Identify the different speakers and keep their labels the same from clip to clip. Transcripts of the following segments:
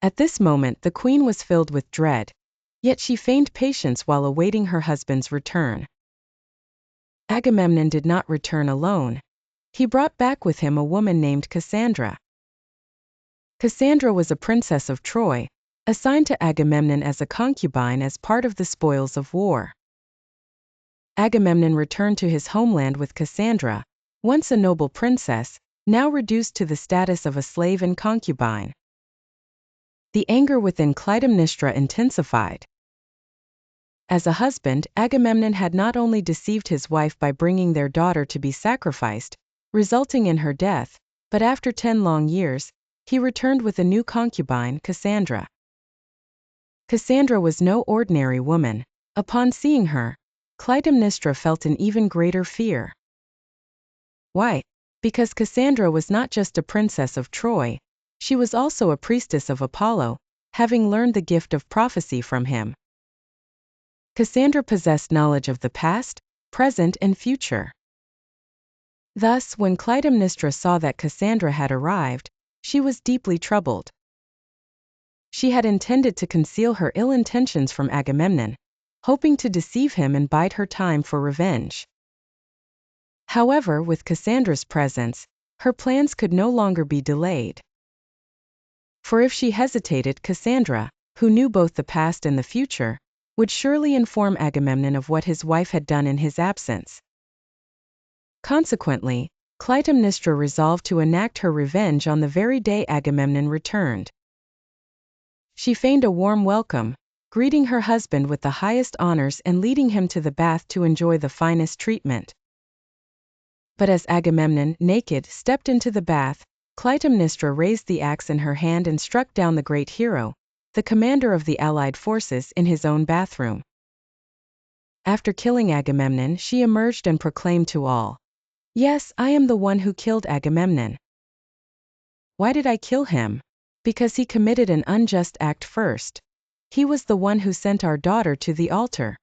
Speaker 1: At this moment the queen was filled with dread, yet she feigned patience while awaiting her husband's return. Agamemnon did not return alone. He brought back with him a woman named Cassandra. Cassandra was a princess of Troy, assigned to Agamemnon as a concubine as part of the spoils of war. Agamemnon returned to his homeland with Cassandra, once a noble princess, now reduced to the status of a slave and concubine. The anger within Clytemnestra intensified. As a husband, Agamemnon had not only deceived his wife by bringing their daughter to be sacrificed, resulting in her death, but after 10 long years, he returned with a new concubine, Cassandra. Cassandra was no ordinary woman. Upon seeing her, Clytemnestra felt an even greater fear. Why? Because Cassandra was not just a princess of Troy, she was also a priestess of Apollo, having learned the gift of prophecy from him. Cassandra possessed knowledge of the past, present, and future. Thus, when Clytemnestra saw that Cassandra had arrived, she was deeply troubled. She had intended to conceal her ill intentions from Agamemnon, hoping to deceive him and bide her time for revenge. However, with Cassandra's presence, her plans could no longer be delayed. For if she hesitated, Cassandra, who knew both the past and the future, would surely inform Agamemnon of what his wife had done in his absence. Consequently, Clytemnestra resolved to enact her revenge on the very day Agamemnon returned. She feigned a warm welcome, greeting her husband with the highest honors and leading him to the bath to enjoy the finest treatment. But as Agamemnon, naked, stepped into the bath, Clytemnestra raised the axe in her hand and struck down the great hero, the commander of the allied forces, in his own bathroom. After killing Agamemnon, she emerged and proclaimed to all, "Yes, I am the one who killed Agamemnon. Why did I kill him? Because he committed an unjust act first. He was the one who sent our daughter to the altar.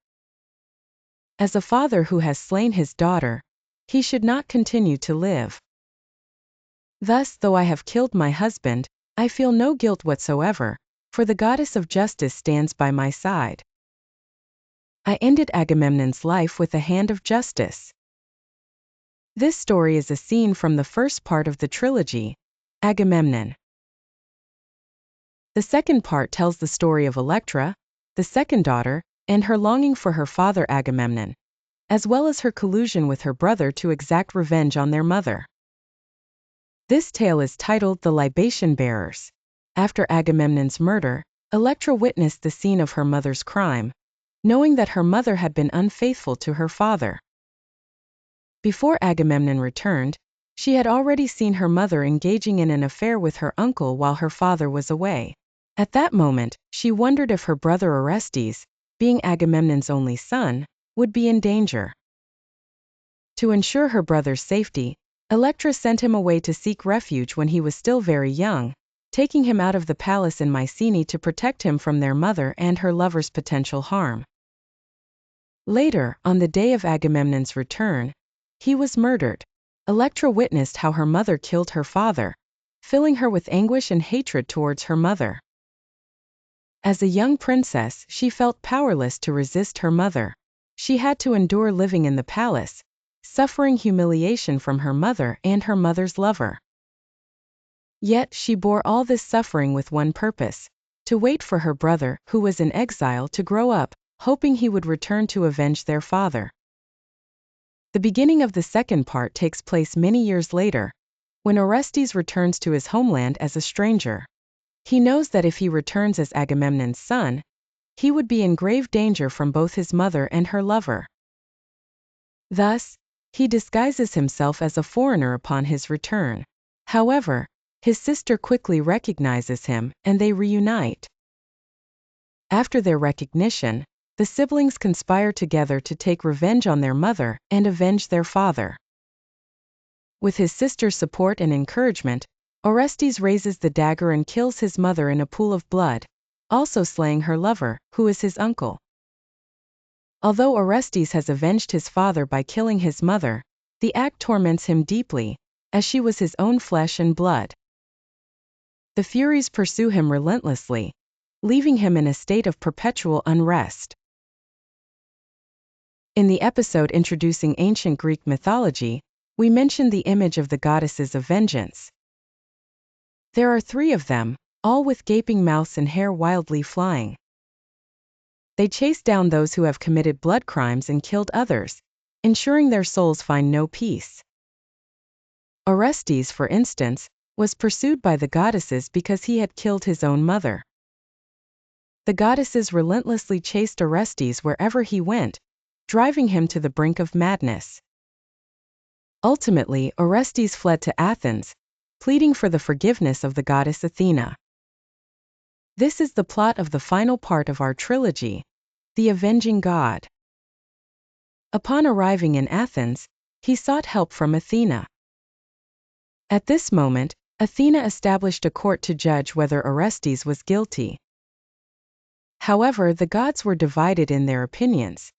Speaker 1: As a father who has slain his daughter, he should not continue to live. Thus, though I have killed my husband, I feel no guilt whatsoever, for the goddess of justice stands by my side. I ended Agamemnon's life with a hand of justice." This story is a scene from the first part of the trilogy, Agamemnon. The second part tells the story of Electra, the second daughter, and her longing for her father Agamemnon, as well as her collusion with her brother to exact revenge on their mother. This tale is titled The Libation Bearers. After Agamemnon's murder, Electra witnessed the scene of her mother's crime, knowing that her mother had been unfaithful to her father. Before Agamemnon returned, she had already seen her mother engaging in an affair with her uncle while her father was away. At that moment, she wondered if her brother Orestes, being Agamemnon's only son, would be in danger. To ensure her brother's safety, Electra sent him away to seek refuge when he was still very young, taking him out of the palace in Mycenae to protect him from their mother and her lover's potential harm. Later, on the day of Agamemnon's return, he was murdered. Electra witnessed how her mother killed her father, filling her with anguish and hatred towards her mother. As a young princess, she felt powerless to resist her mother. She had to endure living in the palace, suffering humiliation from her mother and her mother's lover. Yet she bore all this suffering with one purpose: to wait for her brother, who was in exile, to grow up, hoping he would return to avenge their father. The beginning of the second part takes place many years later, when Orestes returns to his homeland as a stranger. He knows that if he returns as Agamemnon's son, he would be in grave danger from both his mother and her lover. Thus, he disguises himself as a foreigner upon his return. However, his sister quickly recognizes him, and they reunite. After their recognition, the siblings conspire together to take revenge on their mother and avenge their father. With his sister's support and encouragement, Orestes raises the dagger and kills his mother in a pool of blood, also slaying her lover, who is his uncle. Although Orestes has avenged his father by killing his mother, the act torments him deeply, as she was his own flesh and blood. The Furies pursue him relentlessly, leaving him in a state of perpetual unrest. In the episode introducing ancient Greek mythology, we mentioned the image of the goddesses of vengeance. There are 3 of them, all with gaping mouths and hair wildly flying. They chase down those who have committed blood crimes and killed others, ensuring their souls find no peace. Orestes, for instance, was pursued by the goddesses because he had killed his own mother. The goddesses relentlessly chased Orestes wherever he went, driving him to the brink of madness. Ultimately, Orestes fled to Athens, pleading for the forgiveness of the goddess Athena. This is the plot of the final part of our trilogy, The Avenging God. Upon arriving in Athens, he sought help from Athena. At this moment, Athena established a court to judge whether Orestes was guilty. However, the gods were divided in their opinions.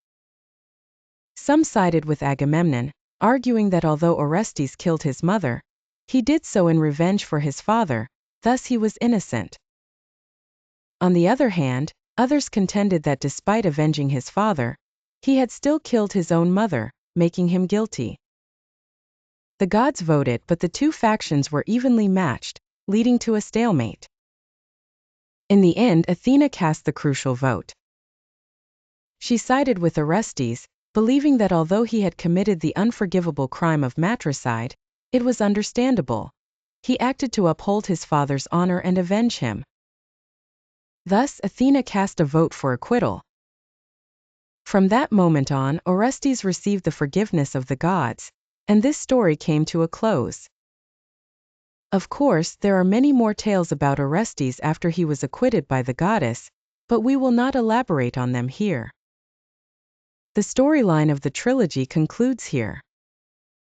Speaker 1: Some sided with Agamemnon, arguing that although Orestes killed his mother, he did so in revenge for his father, thus he was innocent. On the other hand, others contended that despite avenging his father, he had still killed his own mother, making him guilty. The gods voted, but the 2 factions were evenly matched, leading to a stalemate. In the end, Athena cast the crucial vote. She sided with Orestes, believing that although he had committed the unforgivable crime of matricide, it was understandable. He acted to uphold his father's honor and avenge him. Thus, Athena cast a vote for acquittal. From that moment on, Orestes received the forgiveness of the gods, and this story came to a close. Of course, there are many more tales about Orestes after he was acquitted by the goddess, but we will not elaborate on them here. The storyline of the trilogy concludes here.